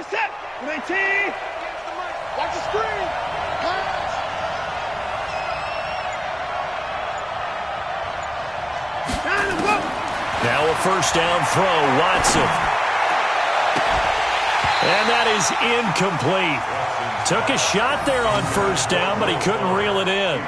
set. 19. Watch the screen. Pass. Now a first down throw, Watson. And that is incomplete. Took a shot there on first down, but he couldn't reel it in.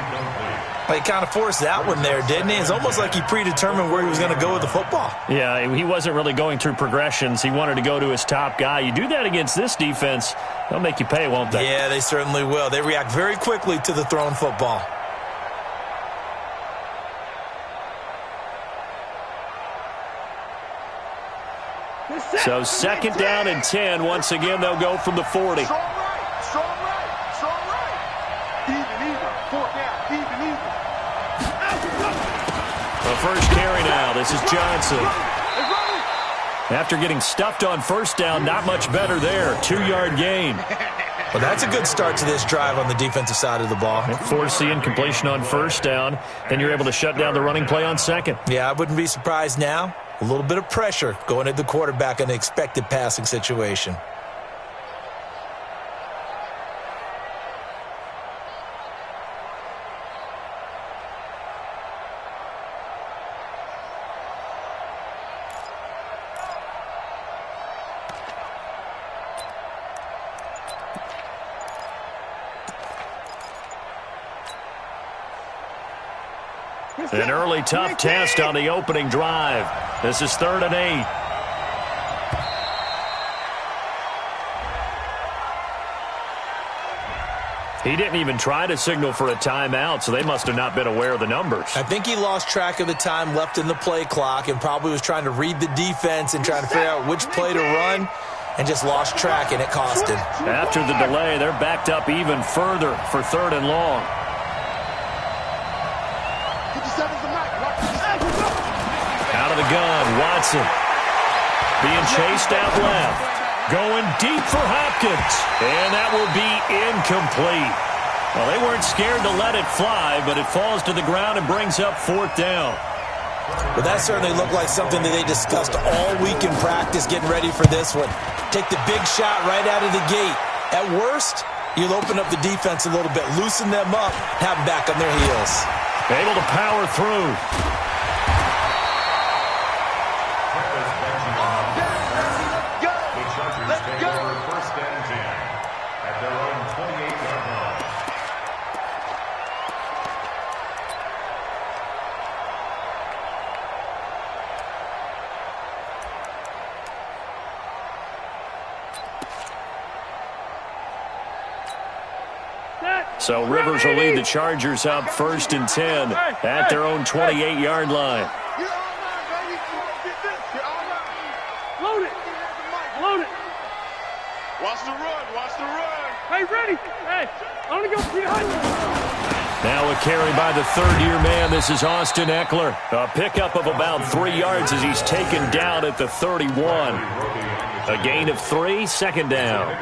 He kind of forced that one there, didn't he? It's almost like he predetermined where he was going to go with the football. Yeah, he wasn't really going through progressions. He wanted to go to his top guy. You do that against this defense, they'll make you pay, won't they? Yeah, they certainly will. They react very quickly to the thrown football. So second down and 10. Once again, they'll go from the 40. Strong right, strong right, strong right. Even, fourth down, even. The first carry now. This is Johnson. After getting stuffed on first down, not much better there. 2-yard gain. Well, that's a good start to this drive on the defensive side of the ball. Force the incompletion on first down. Then you're able to shut down the running play on second. Yeah, I wouldn't be surprised now. A little bit of pressure going at the quarterback in an expected passing situation. An early tough test on the opening drive. This is 3rd and 8. He didn't even try to signal for a timeout, so they must have not been aware of the numbers. I think he lost track of the time left in the play clock and probably was trying to read the defense and trying to figure out which play to run and just lost track, and it cost him. After the delay, they're backed up even further for 3rd and long. Out of the gun, Watson. Being chased out left. Going deep for Hopkins. And that will be incomplete. Well, they weren't scared to let it fly, but it falls to the ground and brings up 4th down. Well, that certainly looked like something that they discussed all week in practice getting ready for this one. Take the big shot right out of the gate. At worst, you'll open up the defense a little bit, loosen them up, have them back on their heels. Able to power through. So Rivers will lead the Chargers up 1st and 10 at their own 28-yard line. Load it. Load it. Watch the run. Hey, ready. Hey, I'm going to go behind you. Now a carry by the 3rd-year man. This is Austin Eckler. A pickup of about 3 yards as he's taken down at the 31. A gain of 3, 2nd down.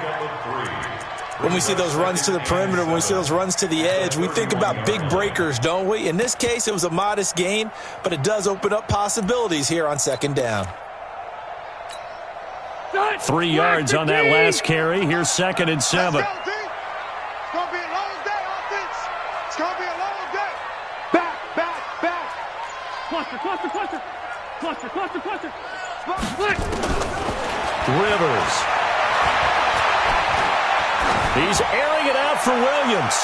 When we see those runs to the perimeter, when we see those runs to the edge, we think about big breakers, don't we? In this case, it was a modest gain, but it does open up possibilities here on 2nd down. 3 yards on that last carry. Here's 2nd and 7. It's going to be a long day, offense. It's going to be a long day. Back. Cluster. Rivers. He's airing it out for Williams.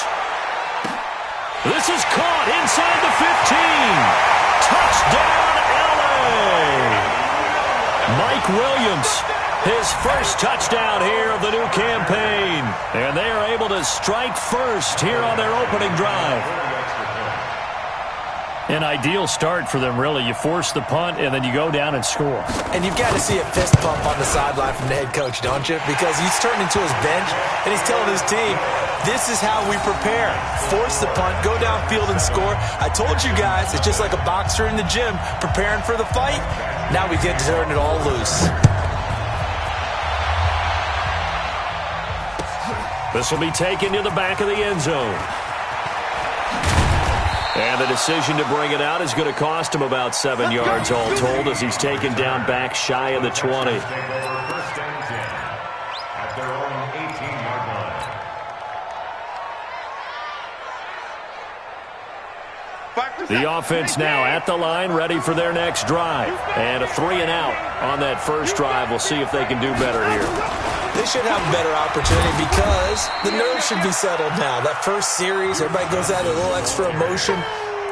This is caught inside the 15. Touchdown, L.A. Mike Williams, his first touchdown here of the new campaign. And they are able to strike first here on their opening drive. An ideal start for them, really. You force the punt, and then you go down and score. And you've got to see a fist pump on the sideline from the head coach, don't you? Because he's turning into his bench, and he's telling his team, this is how we prepare. Force the punt, go downfield and score. I told you guys, it's just like a boxer in the gym preparing for the fight. Now we get to turn it all loose. This will be taken to the back of the end zone. And the decision to bring it out is going to cost him about 7 yards all told as he's taken down back shy of the 20. The offense now at the line, ready for their next drive. And a 3 and out on that first drive. We'll see if they can do better here. They should have a better opportunity because the nerves should be settled now. That first series, everybody goes out a little extra emotion.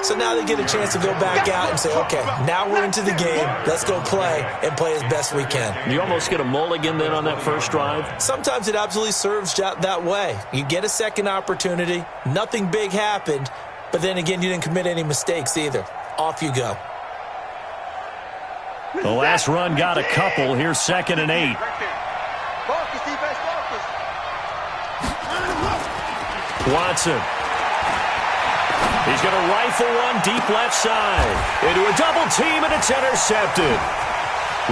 So now they get a chance to go back out and say, okay, now we're into the game. Let's go play and play as best we can. You almost get a mulligan then on that first drive? Sometimes it absolutely serves that way. You get a second opportunity. Nothing big happened. But then again, you didn't commit any mistakes either. Off you go. The last run got a couple. Here's 2nd and 8. Watson. He's going to rifle one deep left side. Into a double team, and it's intercepted.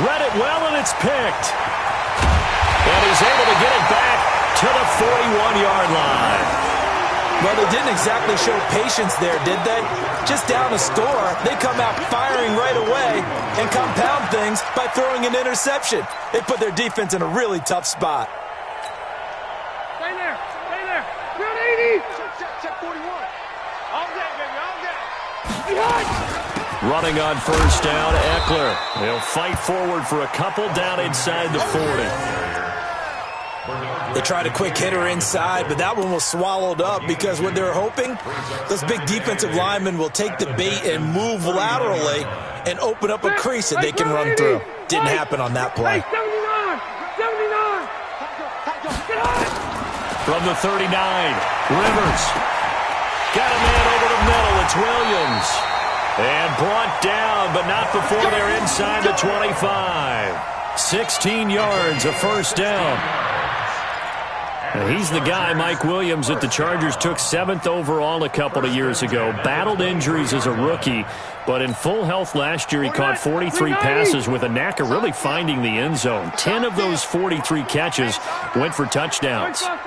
Read it well, and it's picked. And he's able to get it back to the 41-yard line. Well, they didn't exactly show patience there, did they? Just down a score, they come out firing right away and compound things by throwing an interception. They put their defense in a really tough spot. Stay there. Stay there. Good 80. Check 41. All day, baby. All day. Behind. Running on first down, Eckler. They'll fight forward for a couple down inside the 40. They tried a quick hitter inside, but that one was swallowed up because what they're hoping, those big defensive linemen will take the bait and move laterally and open up a crease that they can run through. Didn't happen on that play. 79. 79. From the 39, Rivers. Got a man over the middle. It's Williams. And brought down, but not before they're inside the 25. 16 yards, a first down. Now he's the guy, Mike Williams, that the Chargers took 7th overall a couple of years ago. Battled injuries as a rookie, but in full health last year, he caught 43 passes with a knack of really finding the end zone. 10 of those 43 catches went for touchdowns. 12.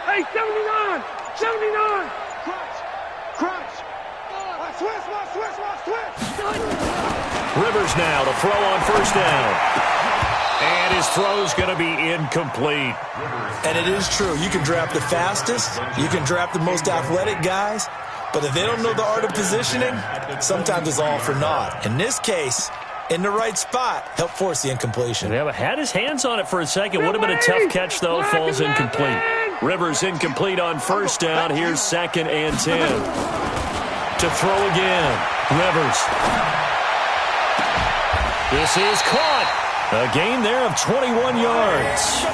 Hey, 79. 79. Crunch. Switch. Rivers now to throw on first down. And his throw's going to be incomplete. And it is true. You can draft the fastest. You can draft the most athletic guys. But if they don't know the art of positioning, sometimes it's all for naught. In this case, in the right spot, help force the incompletion. Yeah, but had his hands on it for a second. Would have been a tough catch, though. Falls incomplete. Rivers incomplete on first down. Here's 2nd and 10. To throw again. Rivers. This is caught. A gain there of 21 yards.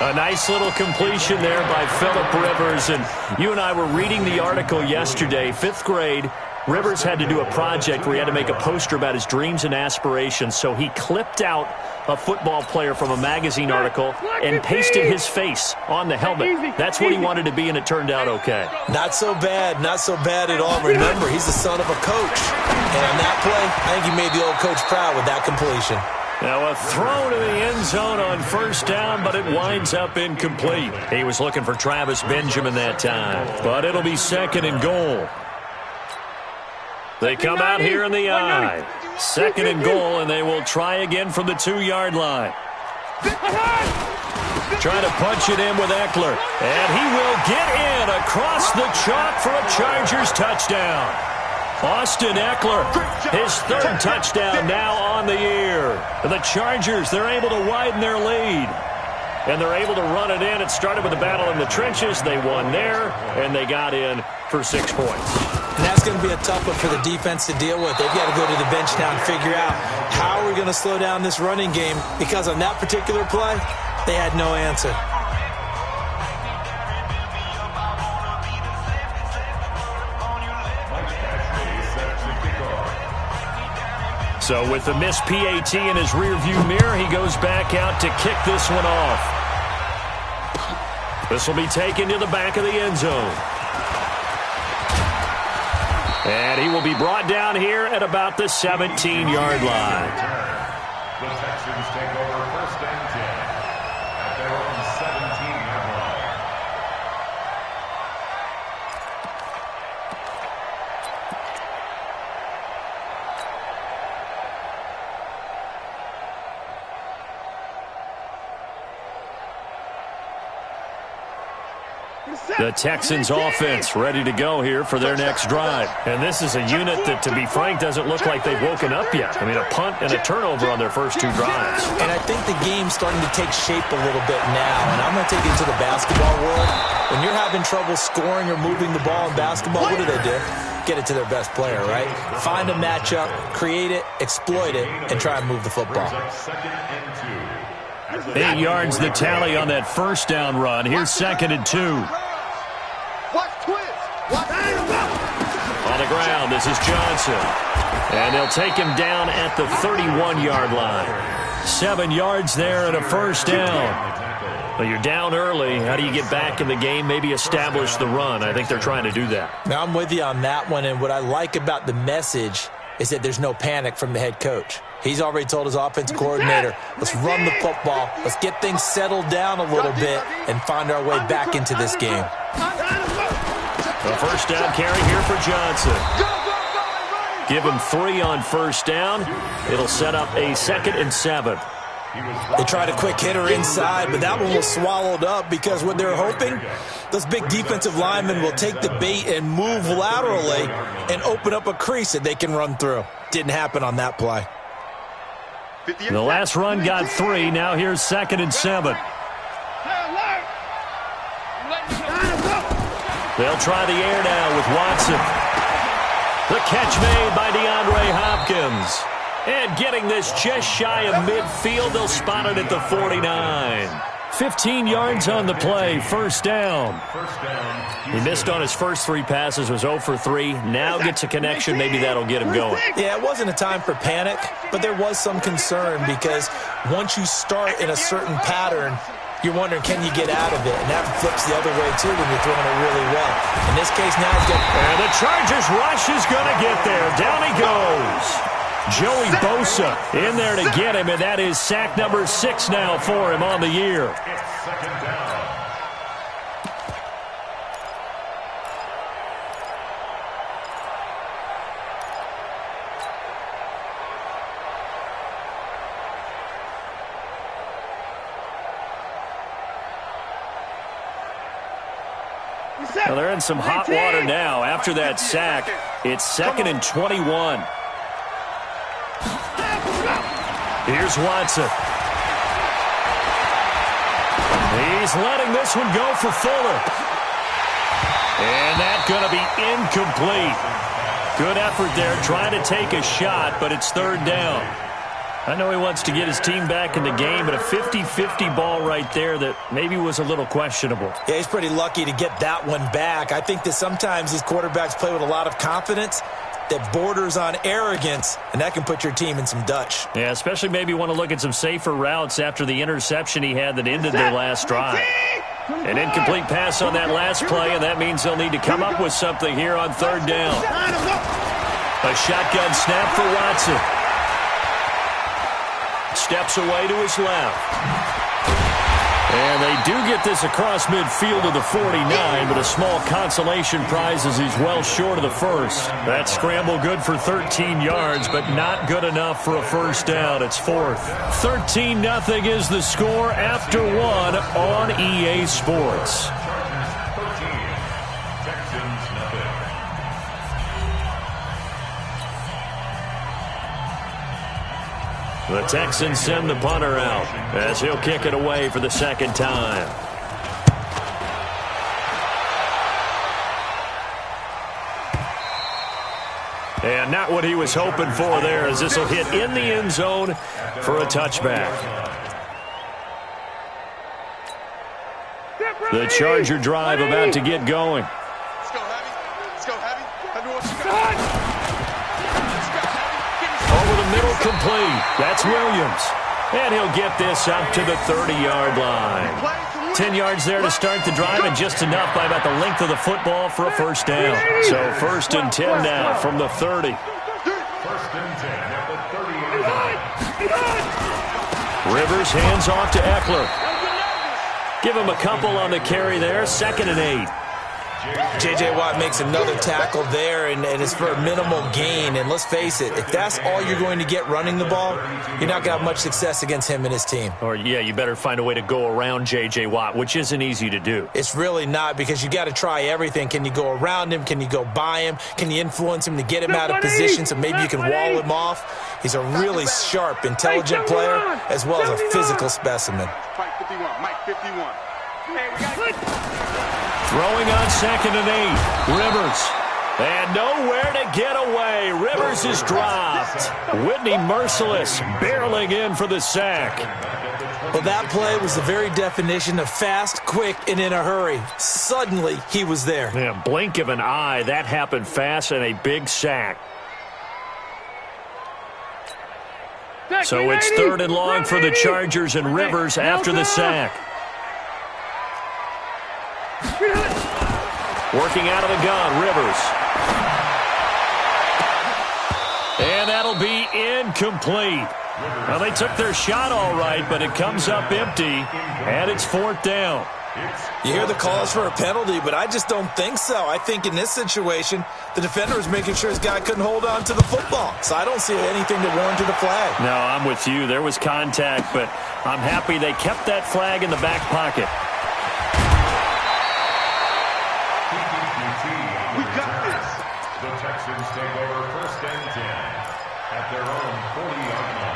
A nice little completion there by Phillip Rivers. And you and I were reading the article yesterday, 5th grade. Rivers had to do a project where he had to make a poster about his dreams and aspirations. So he clipped out a football player from a magazine article and pasted his face on the helmet. That's what he wanted to be, and it turned out okay. Not so bad. Not so bad at all. Remember, he's the son of a coach. And on that play, I think he made the old coach proud with that completion. Now a throw to the end zone on first down, but it winds up incomplete. He was looking for Travis Benjamin that time. But it'll be 2nd and goal. They come out here in the eye. 2nd and goal, and they will try again from the 2-yard line. Trying to punch it in with Eckler. And he will get in across the chalk for a Chargers touchdown. Austin Eckler, his 3rd touchdown now on the year. And the Chargers, they're able to widen their lead. And they're able to run it in. It started with a battle in the trenches. They won there, and they got in for 6 points. And that's going to be a tough one for the defense to deal with. They've got to go to the bench now and figure out how are we going to slow down this running game, because on that particular play, they had no answer. So with the missed PAT in his rearview mirror, he goes back out to kick this one off. This will be taken to the back of the end zone. And he will be brought down here at about the 17-yard line. The Texans take over 1st and 10 at their own 17-yard line. The Texans offense ready to go here for their next drive. And this is a unit that, to be frank, doesn't look like they've woken up yet. I mean, a punt and a turnover on their first two drives. And I think the game's starting to take shape a little bit now. And I'm going to take it to the basketball world. When you're having trouble scoring or moving the ball in basketball, what do? Get it to their best player, right? Find a matchup, create it, exploit it, and try and move the football. 8 yards the tally on that first down run. Here's 2nd and 2. On the ground, this is Johnson. And they'll take him down at the 31-yard line. 7 yards there and a first down. Well, you're down early. How do you get back in the game? Maybe establish the run. I think they're trying to do that. Now, I'm with you on that one, and what I like about the message is that there's no panic from the head coach. He's already told his offensive coordinator, let's run the football, let's get things settled down a little bit, and find our way back into this game. A first down carry here for Johnson. Give him 3 on first down. It'll set up a 2nd and 7. They tried a quick hitter inside, but that one was swallowed up because what they're hoping, those big defensive linemen will take the bait and move laterally and open up a crease that they can run through. Didn't happen on that play. The last run got 3. Now here's 2nd and 7. They'll try the air now with Watson. The catch made by DeAndre Hopkins. And getting this just shy of midfield, they'll spot it at the 49. 15 yards on the play, first down. He missed on his first 3 passes, was 0 for 3. Now gets a connection, maybe that'll get him going. Yeah, it wasn't a time for panic, but there was some concern because once you start in a certain pattern, you're wondering, can you get out of it? And that flips the other way, too, when you're throwing it really well. In this case, now he's got... And the Chargers rush is going to get there. Down he goes. Joey Bosa in there to get him, and that is sack number 6 now for him on the year. Well, they're in some hot water now. After that sack, it's 2nd and 21. Here's Watson. He's letting this one go for Fuller. And that's going to be incomplete. Good effort there, trying to take a shot, but it's 3rd down. I know he wants to get his team back in the game, but a 50-50 ball right there that maybe was a little questionable. Yeah, he's pretty lucky to get that one back. I think that sometimes these quarterbacks play with a lot of confidence that borders on arrogance, and that can put your team in some Dutch. Yeah, especially maybe want to look at some safer routes after the interception he had that ended their last drive. An incomplete pass on that last play, and that means they'll need to come up with something here on 3rd down. A shotgun snap for Watson. Steps away to his left. And they do get this across midfield to the 49, but a small consolation prize as he's well short of the first. That scramble good for 13 yards, but not good enough for a first down. It's 4th. 13-0 is the score after 1 on EA Sports. The Texans send the punter out as he'll kick it away for the 2nd time. And not what he was hoping for there, as this will hit in the end zone for a touchback. The Charger drive about to get going. Let's go, Heavy. Let's go, Heavy. Everyone, go. Over the middle, complete. That's Williams. And he'll get this up to the 30-yard line. 10 yards there to start the drive, and just enough by about the length of the football for a first down. So 1st and 10 now from the 30. 1st and 10 at the 30-yard line. Rivers hands off to Eckler. Give him a couple on the carry there. 2nd and 8. J.J. Watt makes another tackle there, and it's for a minimal gain. And let's face it, if that's all you're going to get running the ball, you're not going to have much success against him and his team. Or, yeah, you better find a way to go around J.J. Watt, which isn't easy to do. It's really not, because you got to try everything. Can you go around him? Can you go by him? Can you influence him to get him out of position so maybe you can wall him off? He's a really sharp, intelligent player, as well as a physical specimen. Mike 51. Mike 51. Throwing on 2nd and 8. Rivers. And nowhere to get away. Rivers is dropped. Whitney Merciless barreling in for the sack. Well, that play was the very definition of fast, quick, and in a hurry. Suddenly, he was there. Yeah, blink of an eye. That happened fast, and a big sack. So it's 3rd and long for the Chargers, and Rivers after the sack. Working out of the gun, Rivers. And that'll be incomplete. Well, they took their shot all right, but it comes up empty, and it's 4th down. You hear the calls for a penalty, but I just don't think so. I think in this situation, the defender was making sure his guy couldn't hold on to the football. So I don't see anything that warranted a flag. No, I'm with you. There was contact, but I'm happy they kept that flag in the back pocket. We got this. The Texans take over 1st and 10 at their own 40-yard line.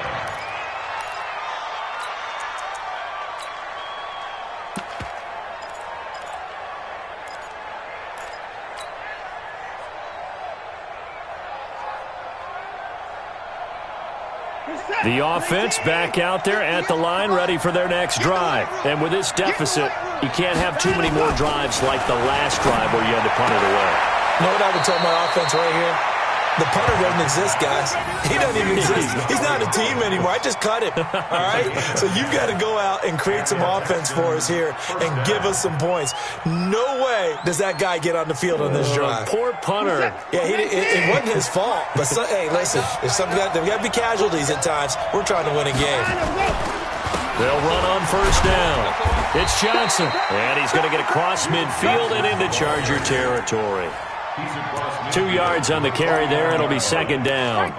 The offense back out there at the line, ready for their next drive. And with this deficit, you can't have too many more drives like the last drive where you had to punt it away. You know what I would tell my offense right here? The punter doesn't exist, guys. He doesn't even exist. He's not a team anymore. I just cut him, all right? So you've got to go out and create some offense for us here and give us some points. No way does that guy get on the field on this drive. Poor punter. Yeah, it wasn't his fault. But, hey, listen, there's got to be casualties at times. We're trying to win a game. They'll run on 1st down. It's Johnson. And he's going to get across midfield and into Charger territory. 2 yards on the carry there. It'll be 2nd down.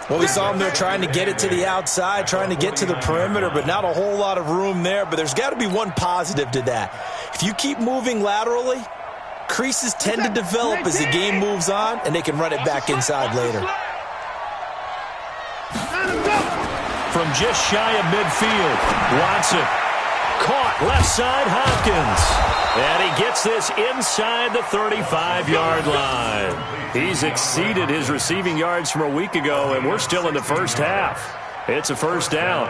Well, we saw him there trying to get it to the outside, trying to get to the perimeter, but not a whole lot of room there. But there's got to be one positive to that. If you keep moving laterally, creases tend to develop as the game moves on, and they can run it back inside later. From just shy of midfield, Watson. Caught left side, Hopkins. And he gets this inside the 35-yard line. He's exceeded his receiving yards from a week ago, and we're still in the first half. It's a 1st down.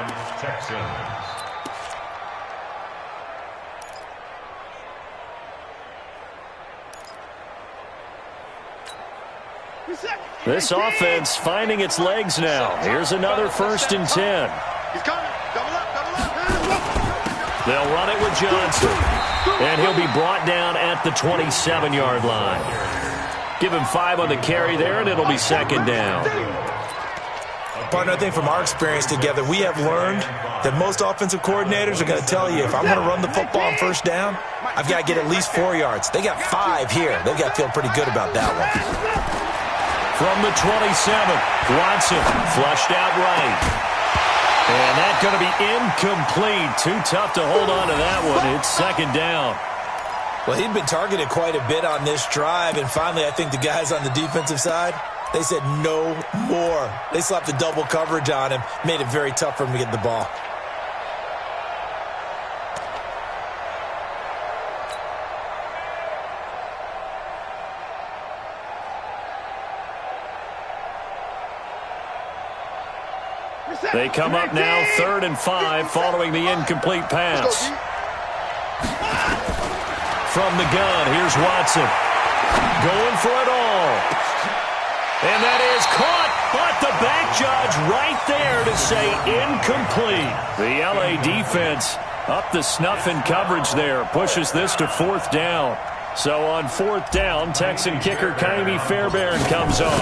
This offense finding its legs now. Here's another 1st and 10. He's coming. Double up. They'll run it with Johnson. And he'll be brought down at the 27-yard line. Give him 5 on the carry there, and it'll be 2nd down. Partner, I think from our experience together, we have learned that most offensive coordinators are going to tell you, if I'm going to run the football on 1st down, I've got to get at least 4 yards. They got 5 here. They've got to feel pretty good about that one. From the 27, Watson flushed out right. And that's going to be incomplete. Too tough to hold on to that one. It's 2nd down. Well, he'd been targeted quite a bit on this drive, and finally I think the guys on the defensive side, they said no more. They slapped the double coverage on him, made it very tough for him to get the ball. They come up now 3rd and 5 following the incomplete pass. From the gun, here's Watson. Going for it all. And that is caught, but the back judge right there to say incomplete. The LA defense up the snuff in coverage there. Pushes this to 4th down. So on 4th down, Texan kicker Kaimi Fairbairn comes on.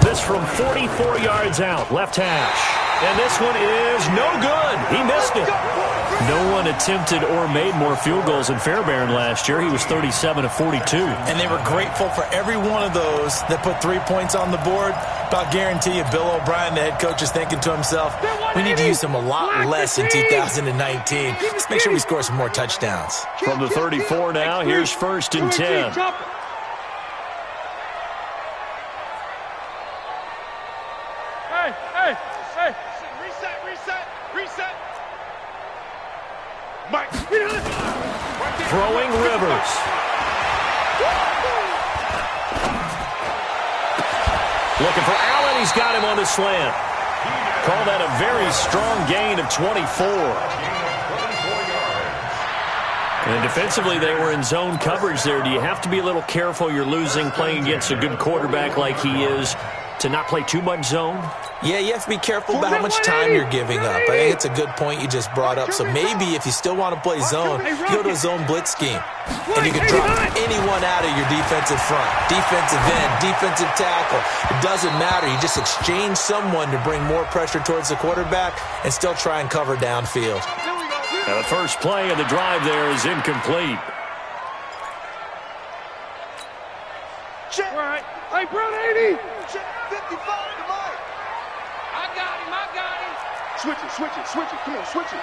This from 44 yards out, left hash. And this one is no good. He missed it. No one attempted or made more field goals in Fairbairn last year. He was 37 of 42. And they were grateful for every one of those that put 3 points on the board. But I'll guarantee you, Bill O'Brien, the head coach, is thinking to himself, we need to use them a lot less in 2019. Let's make sure we score some more touchdowns. From the 34 now, here's 1st and 10. Mike. Throwing Rivers. Looking for Allen. He's got him on the slant. Call that a very strong gain of 24. And defensively, they were in zone coverage there. Do you have to be a little careful? You're losing playing against a good quarterback like he is to not play too much zone? Yeah, you have to be careful about how much time you're giving up. I think it's a good point you just brought up. So maybe if you still want to play zone, you go to a zone blitz scheme. And you can drop anyone out of your defensive front, defensive end, defensive tackle. It doesn't matter. You just exchange someone to bring more pressure towards the quarterback and still try and cover downfield. Now the first play of the drive there is incomplete. Check. Right. Hey, bro, 80. Check 55 to Mike. I got him. Switch it. Come on, switch it.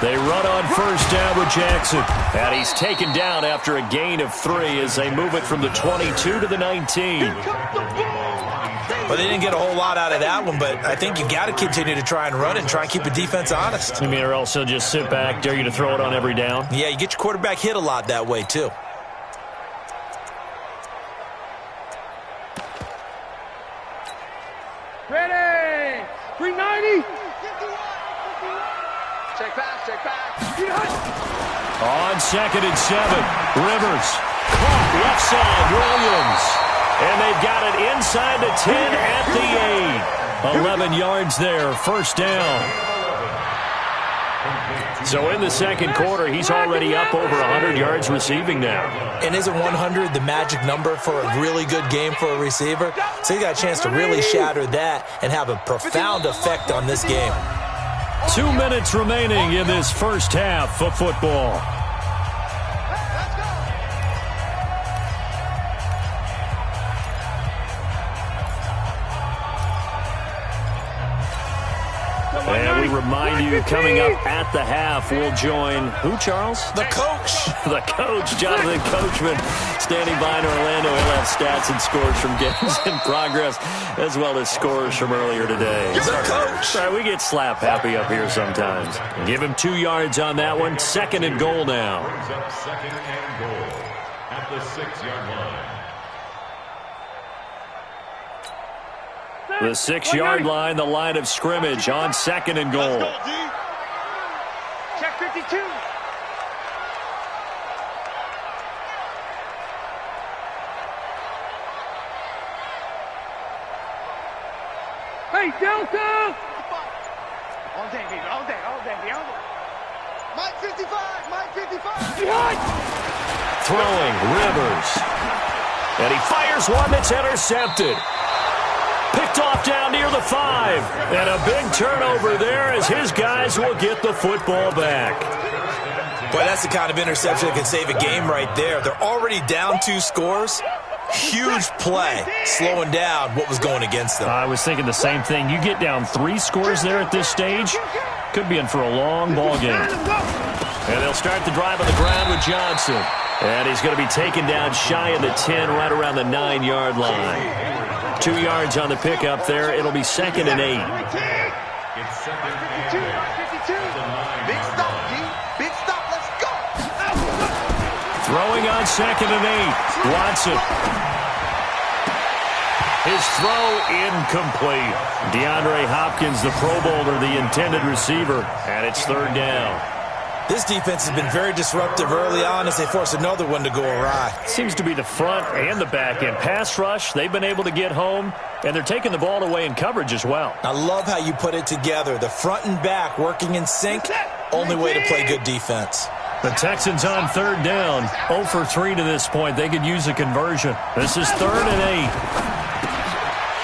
They run on first down with Jackson. And he's taken down after a gain of 3 as they move it from the 22 to the 19. Well, they didn't get a whole lot out of that one, but I think you got to continue to try and run and try and keep the defense honest. You mean, or else he'll just sit back, dare you to throw it on every down? Yeah, you get your quarterback hit a lot that way, too. Ready. 390. Check back. On 2nd and 7, Rivers. Caught left side, Williams. And they've got it inside the 10 at the 8. 11 yards there, first down. So in the second quarter, he's already up over 100 yards receiving now. And isn't 100 the magic number for a really good game for a receiver? So he got a chance to really shatter that and have a profound effect on this game. 2 minutes remaining in this first half of football. And we remind you, coming up at the half, we'll join who, Charles? The coach. The coach, Jonathan Coachman, standing by in Orlando. He'll have stats and scores from games in progress, as well as scores from earlier today. The coach. All right, we get slap happy up here sometimes. Give him 2 yards on that one. 2nd and goal now. Brings up 2nd and goal at the 6-yard line. The 6-yard line, the line of scrimmage on 2nd and goal. Check 52. Hey, Delta! All day, baby, all day. Mike 55. Behind! Throwing, Rivers. And he fires one that's intercepted. Picked off down near the 5. And a big turnover there as his guys will get the football back. Boy, that's the kind of interception that can save a game right there. They're already down 2 scores. Huge play, slowing down what was going against them. I was thinking the same thing. You get down 3 scores there at this stage, could be in for a long ball game. And they'll start the drive on the ground with Johnson. And he's going to be taken down shy of the 10, right around the 9-yard line. 2 yards on the pickup there. It'll be 2nd and 8. It's 2nd and 8. Big stop, G. Big stop. Let's go. Throwing on 2nd and 8. Watson. His throw incomplete. DeAndre Hopkins, the Pro Bowler, the intended receiver. And it's 3rd down. This defense has been very disruptive early on as they force another one to go awry. Seems to be the front and the back end. Pass rush, they've been able to get home, and they're taking the ball away in coverage as well. I love how you put it together. The front and back working in sync, only way to play good defense. The Texans on 3rd down, 0 for 3 to this point. They could use a conversion. This is 3rd and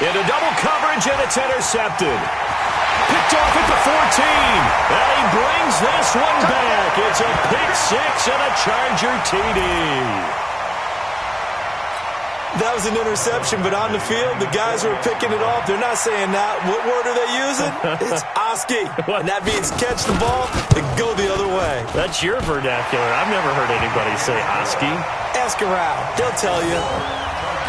8. Into double coverage, and it's intercepted. picked off at the 14. And he brings this one back. It's a pick six and a Charger TD. That was an interception, but on the field, the guys who are picking it off, they're not saying that. What word are they using? It's Oski. And that means catch the ball and go the other way. That's your vernacular. I've never heard anybody say Oski. Ask around. They'll tell you.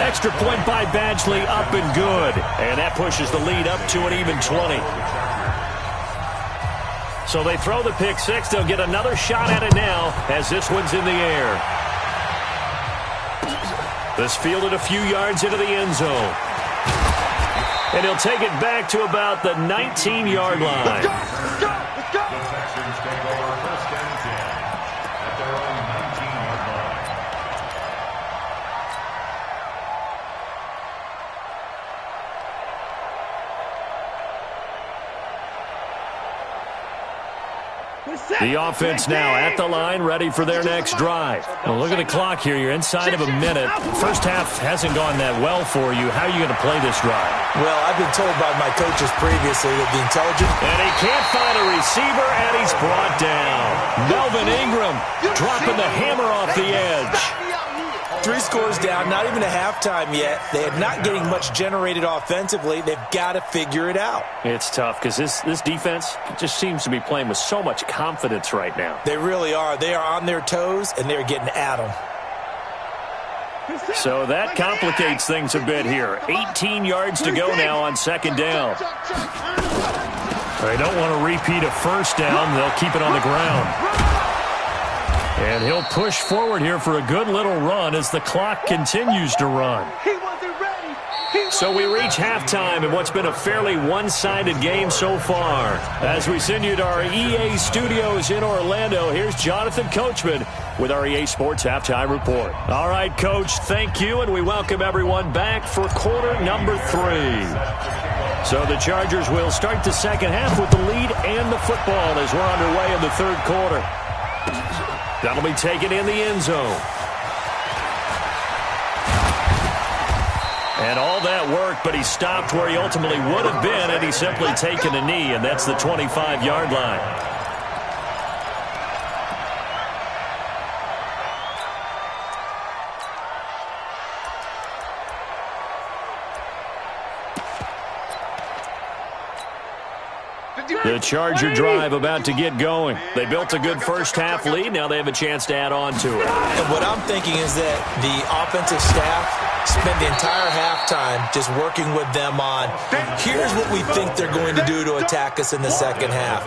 Extra point by Badgley, up and good. And that pushes the lead up to an even 20. So they throw the pick six. They'll get another shot at it now as this one's in the air. This fielded a few yards into the end zone. And he'll take it back to about the 19-yard line. The Texans take over first and 10 at their own 19-yard line. The offense now at the line, ready for their next drive. Well, look at the clock here. You're inside of a minute. First half hasn't gone that well for you. How are you going to play this drive? Well, I've been told by my coaches previously that the intelligent... And he can't find a receiver, and he's brought down. Melvin Ingram dropping the hammer off the edge. 3 scores down, not even a halftime yet. They are not getting much generated offensively. They've got to figure it out. It's tough because this defense just seems to be playing with so much confidence right now. They really are. They are on their toes, and they're getting at them. So that complicates things a bit here. 18 yards to go now on second down. They don't want to repeat a first down. They'll keep it on the ground. And he'll push forward here for a good little run as the clock continues to run. So we reach halftime in what's been a fairly one-sided game so far. As we send you to our EA studios in Orlando, here's Jonathan Coachman with our EA Sports Halftime Report. All right, Coach, thank you, and we welcome everyone back for quarter number 3. So the Chargers will start the second half with the lead and the football as we're underway in the third quarter. That'll be taken in the end zone. And all that work, but he stopped where he ultimately would have been had he simply taken a knee, and that's the 25-yard line. The Charger drive about to get going. They built a good first-half lead. Now they have a chance to add on to it. And what I'm thinking is that the offensive staff spent the entire halftime just working with them on, here's what we think they're going to do to attack us in the second half.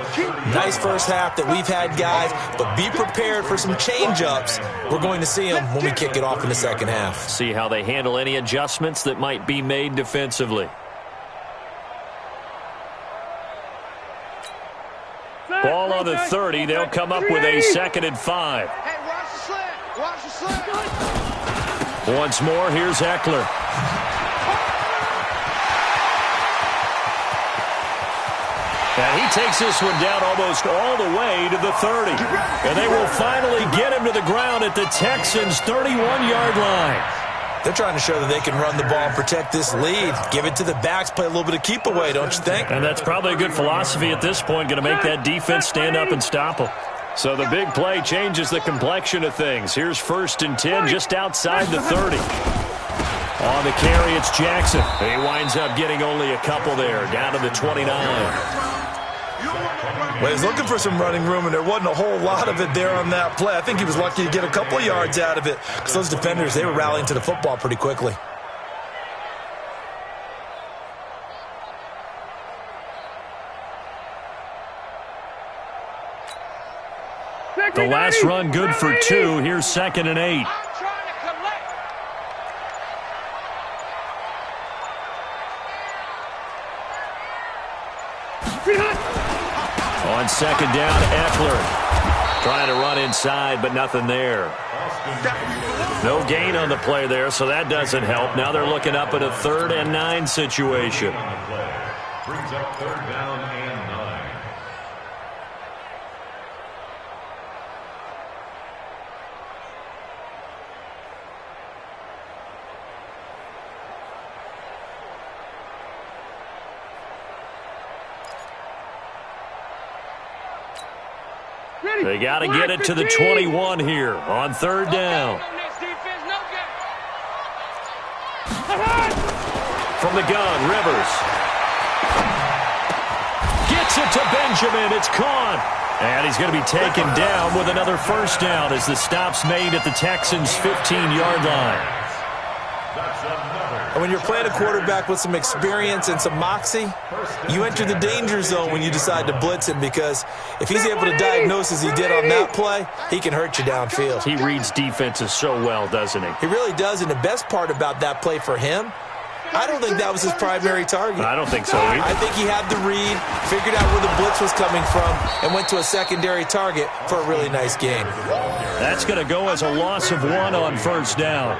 Nice first half that we've had, guys, but be prepared for some change-ups. We're going to see them when we kick it off in the second half. See how they handle any adjustments that might be made defensively. Ball on the 30. They'll come up with a 2nd and 5. Hey, watch the slant. Watch the slant. Once more, here's Eckler. And he takes this one down almost all the way to the 30. And they will finally get him to the ground at the Texans' 31-yard line. They're trying to show that they can run the ball and protect this lead. Give it to the backs, play a little bit of keep away, don't you think? And that's probably a good philosophy at this point, going to make that defense stand up and stop them. So the big play changes the complexion of things. Here's 1st and 10 just outside the 30. On the carry, it's Jackson. He winds up getting only a couple there, down to the 29. Well, he was looking for some running room, and there wasn't a whole lot of it there on that play. I think he was lucky to get a couple of yards out of it because those defenders, they were rallying to the football pretty quickly. The last run good for 2. Here's 2nd and 8. On 2nd down, Eckler trying to run inside, but nothing there. No gain on the play there, so that doesn't help. Now they're looking up at a 3rd and 9 situation. Brings up 3rd down and 9. They got to get it to the 21 here on third down. From the gun, Rivers. Gets it to Benjamin. It's caught. And he's going to be taken down with another first down as the stop's made at the Texans' 15-yard line. And when you're playing a quarterback with some experience and some moxie, you enter the danger zone when you decide to blitz him, because if he's able to diagnose as he did on that play, he can hurt you downfield. He reads defenses so well, doesn't he? He really does, and the best part about that play for him, I don't think that was his primary target. I don't think so either. I think he had the read, figured out where the blitz was coming from, and went to a secondary target for a really nice game. That's going to go as a loss of 1 on first down.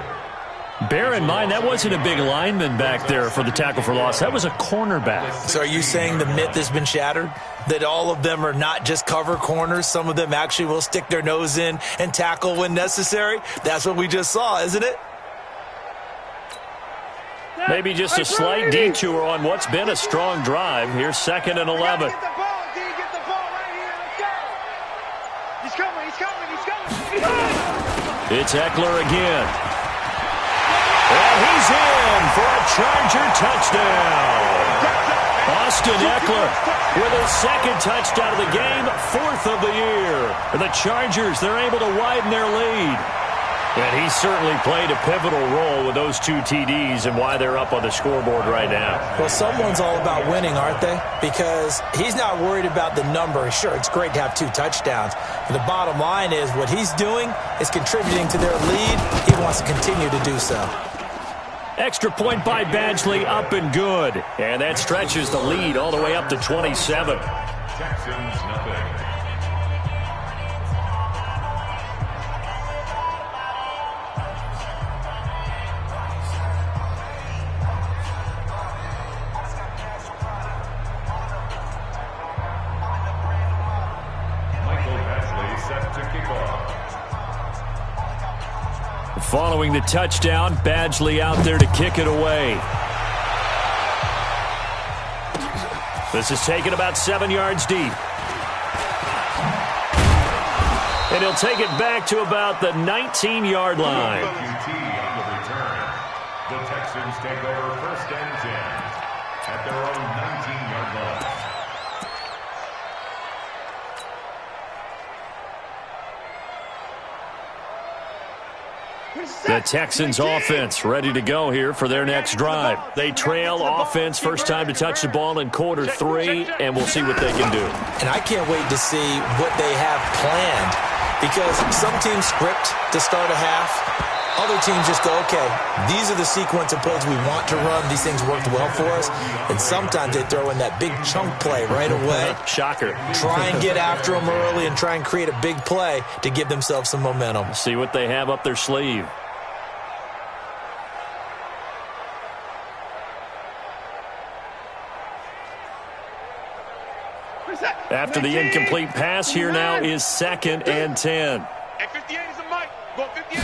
Bear in mind, that wasn't a big lineman back there for the tackle for loss. That was a cornerback. So are you saying the myth has been shattered? That all of them are not just cover corners? Some of them actually will stick their nose in and tackle when necessary? That's what we just saw, isn't it? Maybe just a slight detour on what's been a strong drive. Here's 2nd and 11. Get the ball, D. Get the ball right here. Let's go. He's coming. He's coming. He's coming. It's Eckler again. And he's in for a Charger touchdown. Austin Eckler with his 2nd touchdown of the game, 4th of the year. And the Chargers, they're able to widen their lead. And he certainly played a pivotal role with those 2 TDs and why they're up on the scoreboard right now. Well, someone's all about winning, aren't they? Because he's not worried about the number. Sure, it's great to have 2 touchdowns. But the bottom line is what he's doing is contributing to their lead. He wants to continue to do so. Extra point by Badgley, up and good. And that stretches the lead all the way up to 27. Texans nothing. Following the touchdown, Badgley out there to kick it away. This is taken about 7 yards deep. And he'll take it back to about the 19-yard line. On the return. The Texans take over 1st and 10 at their own 19-yard line. The Texans offense ready to go here for their next drive. They trail offense, first time to touch the ball in quarter 3, and we'll see what they can do. And I can't wait to see what they have planned, because some teams script to start a half. Other teams just go, okay, these are the sequence of plays we want to run. These things worked well for us. And sometimes they throw in that big chunk play right away. Shocker. Try and get after them early and try and create a big play to give themselves some momentum. See what they have up their sleeve. After the incomplete pass, here now is 2nd and 10. Hey, 58 is a mic. Go 58.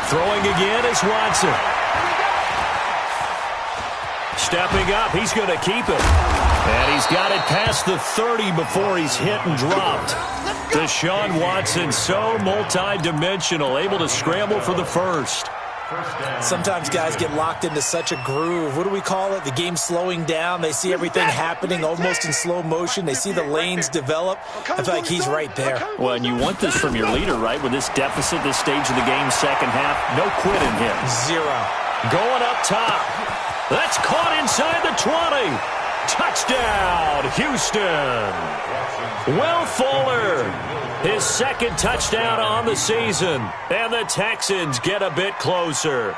Throwing again is Watson. Stepping up, he's going to keep it. And he's got it past the 30 before he's hit and dropped. Deshaun Watson, so multi-dimensional, able to scramble for the first. Sometimes guys get locked into such a groove. What do we call it? The game's slowing down. They see everything happening almost in slow motion. They see the lanes develop. I feel like he's right there. Well, and you want this from your leader, right? With this deficit, this stage of the game, second half, no quitting him. 0. Going up top. That's caught inside the 20. Touchdown, Houston. Will Fuller, his 2nd touchdown on the season. And the Texans get a bit closer.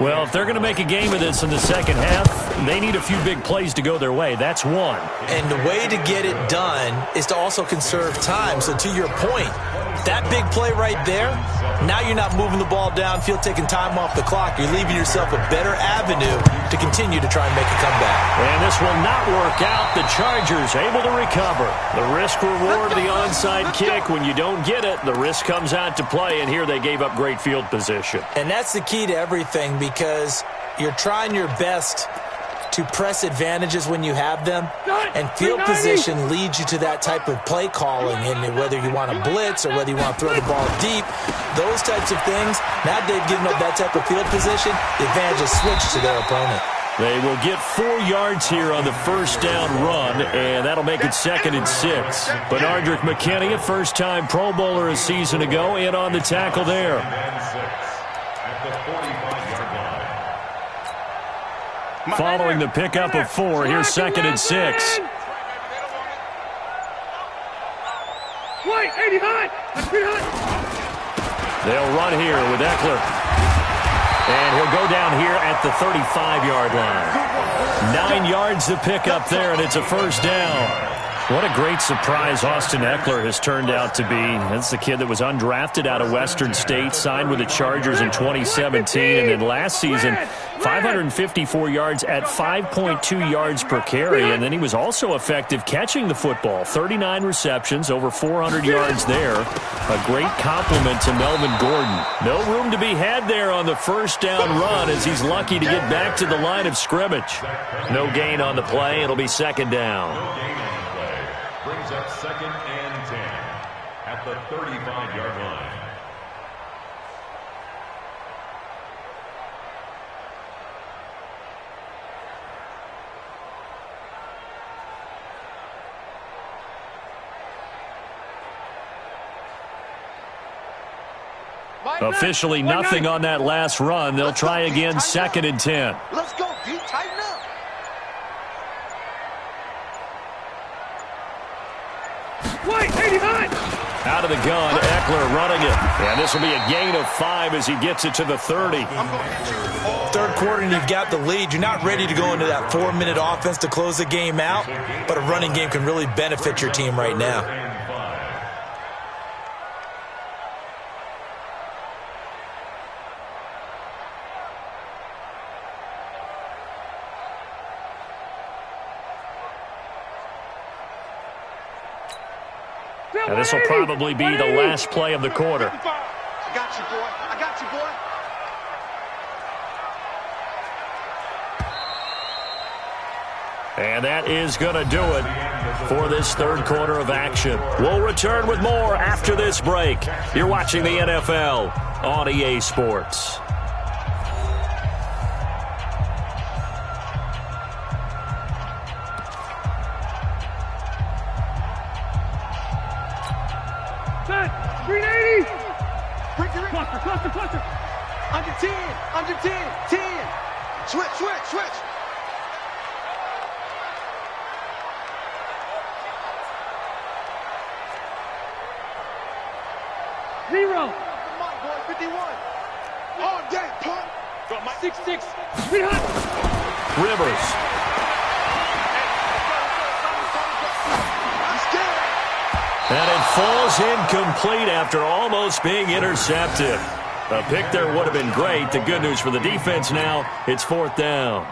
Well, if they're going to make a game of this in the second half, they need a few big plays to go their way. That's one. And the way to get it done is to also conserve time. So to your point, that big play right there, now you're not moving the ball downfield, taking time off the clock. You're leaving yourself a better avenue to continue to try and make a comeback. And this will not work out. The Chargers able to recover. The risk-reward of the onside kick. When you don't get it, the risk comes out to play, and here they gave up great field position. And that's the key to everything, because you're trying your best to press advantages when you have them, and field position leads you to that type of play calling. And whether you want to blitz or whether you want to throw the ball deep, those types of things, now they've given up that type of field position, the advantage is switched to their opponent. They will get 4 yards here on the first down run, and that'll make it 2nd and 6. Benardrick McKinney, a first-time Pro Bowler a season ago, in on the tackle there. Following the pickup of 4, here's 2nd and 6. Wait, 80 high. They'll run here with Eckler. And he'll go down here at the 35-yard line. 9 yards to pick up there, and it's a first down. What a great surprise Austin Eckler has turned out to be. That's the kid that was undrafted out of Western State, signed with the Chargers in 2017, and then last season, 554 yards at 5.2 yards per carry, and then he was also effective catching the football. 39 receptions, over 400 yards there. A great compliment to Melvin Gordon. No room to be had there on the first down run as he's lucky to get back to the line of scrimmage. No gain on the play. It'll be 2nd down. Brings up 2nd and 10 at the 35-yard line. Officially nothing on that last run. They'll try again, 2nd and 10. Let's go, D. Tighten up. Wait, 80 high. Out of the gun, Eckler running it. And this will be a gain of 5 as he gets it to the 30. Third quarter and you've got the lead. You're not ready to go into that 4-minute offense to close the game out, but a running game can really benefit your team right now. And this will probably be the last play of the quarter. I got you, boy. I got you, boy. And that is going to do it for this third quarter of action. We'll return with more after this break. You're watching the NFL on EA Sports. Cluster. Under 10. 10. Switch. Zero. Come on, boy, 51. All day, pump. 6-6. Rivers. And it falls incomplete after almost being intercepted. A pick there would have been great. The good news for the defense now, it's 4th down.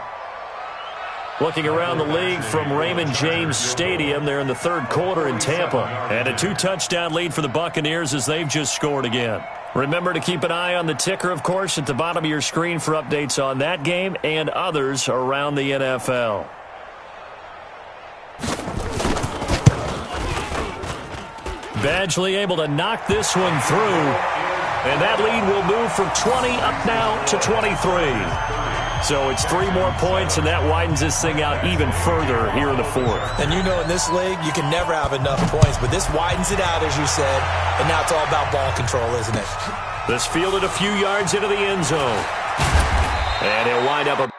Looking around the league from Raymond James Stadium, they're in the third quarter in Tampa. And a 2-touchdown lead for the Buccaneers as they've just scored again. Remember to keep an eye on the ticker, of course, at the bottom of your screen for updates on that game and others around the NFL. Badgley able to knock this one through. And that lead will move from 20 up now to 23. So it's 3 more points, and that widens this thing out even further here in the fourth. And you know in this league, you can never have enough points, but this widens it out, as you said, and now it's all about ball control, isn't it? This fielded a few yards into the end zone. And he'll wind up a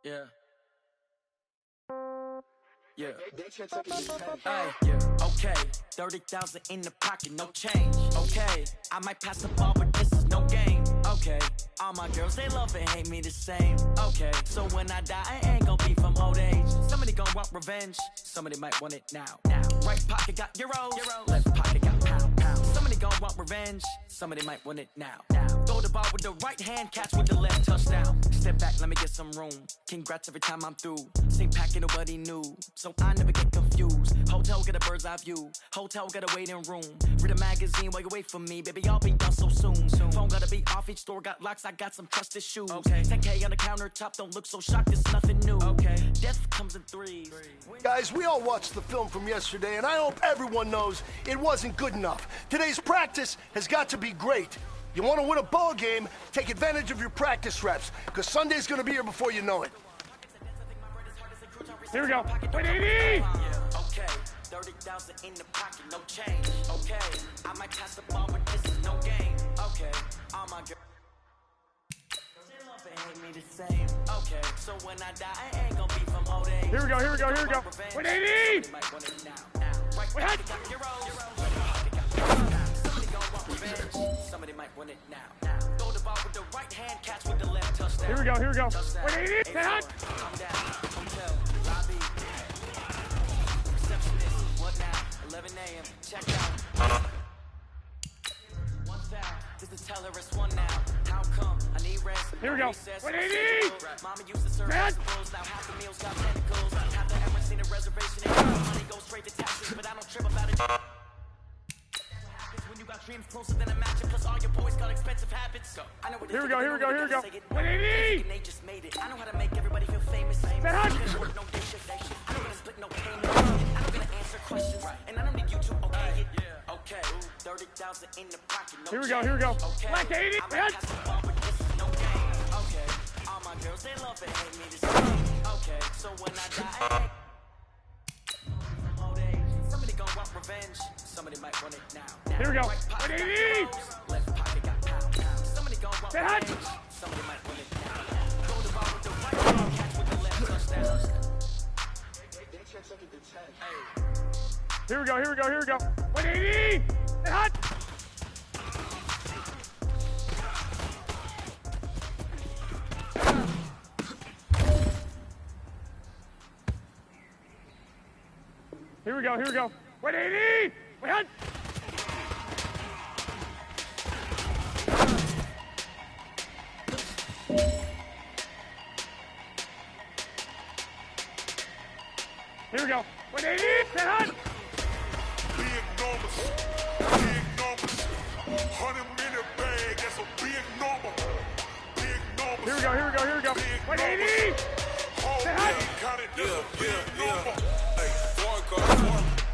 Yeah. Yeah. Hey, yeah. Okay. 30,000 in the pocket, no change. Okay. I might pass the ball, but this is no game. Okay. All my girls, they love and hate me the same. Okay. So when I die, I ain't gonna be from old age. Somebody gonna want revenge. Somebody might want it now. Right pocket got euros. Left pocket got pound. Somebody gonna want revenge. Somebody might want it now. Throw the ball with the right hand, catch with the left, touchdown. Step back, let me get some room. Congrats every time I'm through. Same packet, nobody knew. So I never get confused. Hotel get a bird's eye view. Hotel get a waiting room. Read a magazine while you wait for me. Baby, I'll be done so soon. Phone gotta be off, each store got locks. I got some trusted shoes. Okay. 10K on the countertop, don't look so shocked, it's nothing new. Okay. Death comes in threes. Guys, we all watched the film from yesterday, and I hope everyone knows it wasn't good enough. Today's practice has got to be great. You want to win a ball game, take advantage of your practice reps, because Sunday's going to be here before you know it. Here we go. 180! Okay. 30,000 in the pocket, no change. Okay. I might pass the ball, but this is no game. Okay. All my girls, they love and hate me the same. Okay. So when I die, I ain't gonna be from old age. Here we go. 180! Might want it now. Right pocket got euros. Somebody gonna want revenge. Somebody might want it now. Throw the ball with the right hand, catch with the left, touchdown. Here we go. 180! Calm down. Hotel, lobby. Receptionist, what now? 11 a.m. Check out. One foul. This is terrorist one now. How come? I need rest. Here we go. 180! Mama used to serve vegetables. Now half the meals got tentacles. Have to ever seen a reservation. Money goes straight to taxes, but I don't trip about it. When you got dreams closer than a match, plus all your boys got expensive habits. So I know what Here we go. 180! They just made it. I know how to make everybody feel famous. I know how to split no payment. I know gonna answer questions, and I don't need you to okay it. Okay, 30,000 in the pocket. No Here we go. Okay. Black 80! I'm gonna pass the ball, but this is no game. Okay, all my girls, they love and hate me the same. Okay, so when I die, somebody gonna want revenge. Somebody might want it now. Here we go. Right pocket got 180! euros, left pocket got pound. Somebody gonna want revenge. Somebody might want it now. Throw the ball with the right hand, catch with the left, touchdown. Here we go. 180! Hot! Here we go. 180! Wait, hot! Here we go. 180! Stay hot! Big numbers. 100-minute bag, that's a big number. Big numbers. Here we go. 180! Stay hot! Foreign cars,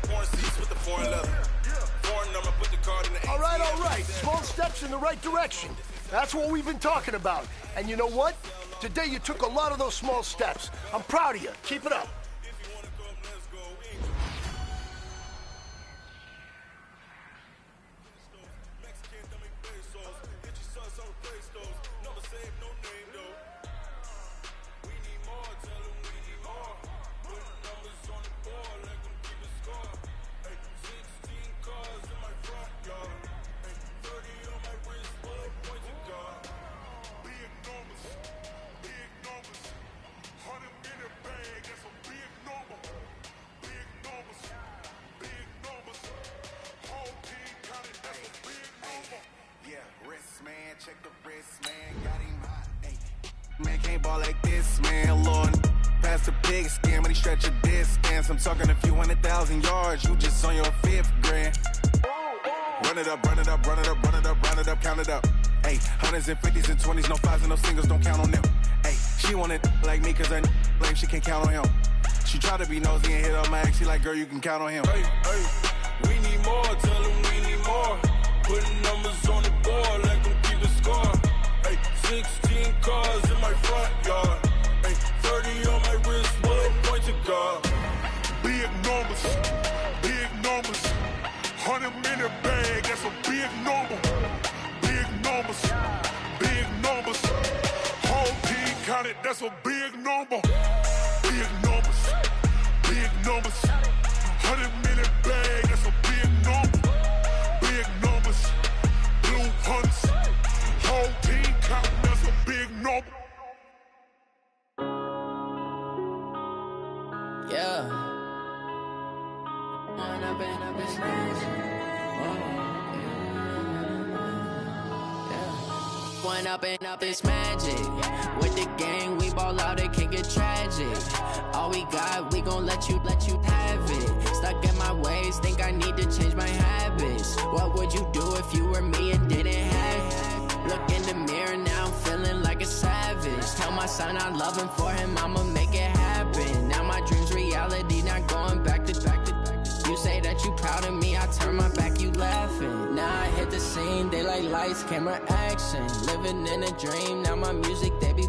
foreign seats with the foreign leather. Foreign number, put the card in the All right. Small steps in the right direction. That's what we've been talking about. And you know what? Today you took a lot of those small steps. I'm proud of you. Keep it up. Check the wrist, man, got him hot. Ay. Man, can't ball like this, man. Lord, past the pig skin when he stretch a distance. I'm talking a few 100,000 yards. You just on your 5th grand. Run it up, count it up. Ay, hundreds and 50s and 20s, no 5s and no singles, don't count on them. Ay, she want it like me, cause her blame, she can't count on him. She try to be nosy and hit up my ex, she like, girl, you can count on him. Hey, we need more, tell them we need more. Putting numbers on the board, like them keep the score. Hey, 16 cars in my front yard. Hey, 30 on my wrist, bullet point to God. Big numbers. 100-minute bag, that's a big number. Big numbers. Whole team counted, that's a big number. number. Big numbers, big numbers. 100 million bag, that's a big number. Big numbers, blue hunts. Whole team counting, that's a big number. Yeah. One up and up is magic. With the gang, we ball out, it can get tragic. All we got, we gon' let you have it. Stuck in my ways, think I need to change my habits. What would you do if you were me and didn't have it? Look in the mirror, now I'm feeling like a savage. Tell my son I love him, for him I'ma make it happen. Now my dream's reality, not going back to. You say that you proud of me, I turn my back, you laughing. Now I hit the scene, they like lights, camera, action. Living in a dream, now my music, they be